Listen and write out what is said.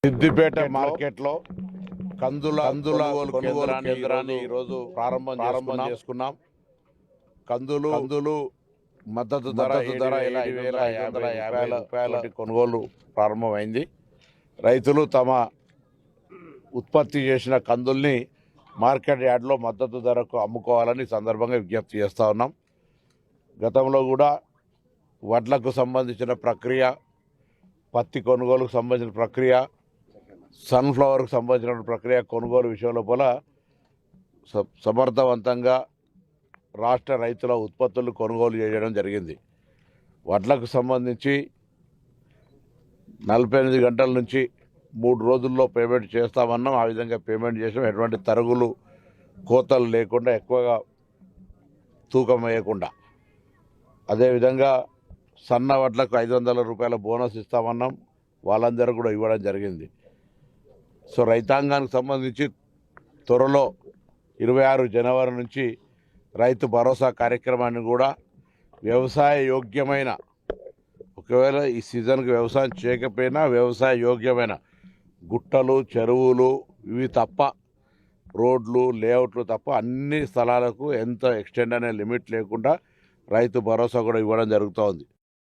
సిద్దిపేట మార్కెట్లో కందుల కొనుగోలు కేంద్రాన్ని ఈరోజు ప్రారంభం చేసుకున్నాం. కందులు మద్దతు ధర 7,550 రూపాయల కొనుగోలు ప్రారంభమైంది. రైతులు తమ ఉత్పత్తి చేసిన కందుల్ని మార్కెట్ యార్డ్లో మద్దతు ధరకు అమ్ముకోవాలని సందర్భంగా విజ్ఞప్తి చేస్తూ ఉన్నాం. గతంలో కూడా వడ్లకు సంబంధించిన ప్రక్రియ, పత్తి కొనుగోలుకు సంబంధించిన ప్రక్రియ, సన్ఫ్లవర్కు సంబంధించిన ప్రక్రియ కొనుగోలు విషయం లోపల సమర్థవంతంగా రాష్ట్ర రైతుల ఉత్పత్తులు కొనుగోలు చేయడం జరిగింది. వడ్లకు సంబంధించి 48 గంటల నుంచి 3 రోజుల్లో పేమెంట్ చేస్తామన్నాం. ఆ విధంగా పేమెంట్ చేసాం. ఎటువంటి తరుగులు కోతలు లేకుండా, ఎక్కువగా తూకం వేయకుండా. అదేవిధంగా సన్న వడ్లకు 500 రూపాయల బోనస్ ఇస్తామన్నాం. వాళ్ళందరూ కూడా ఇవ్వడం జరిగింది. సో రైతాంగానికి సంబంధించి త్వరలో 26 జనవరి నుంచి రైతు భరోసా కార్యక్రమాన్ని కూడా వ్యవసాయ యోగ్యమైన, ఒకవేళ ఈ సీజన్కి వ్యవసాయం చేయకపోయినా వ్యవసాయ యోగ్యమైన గుట్టలు, చెరువులు ఇవి తప్ప, రోడ్లు, లేఅవుట్లు తప్ప అన్ని స్థలాలకు ఎంత ఎక్స్టెండ్ అనే లిమిట్ లేకుండా రైతు భరోసా కూడా ఇవ్వడం జరుగుతూ ఉంది.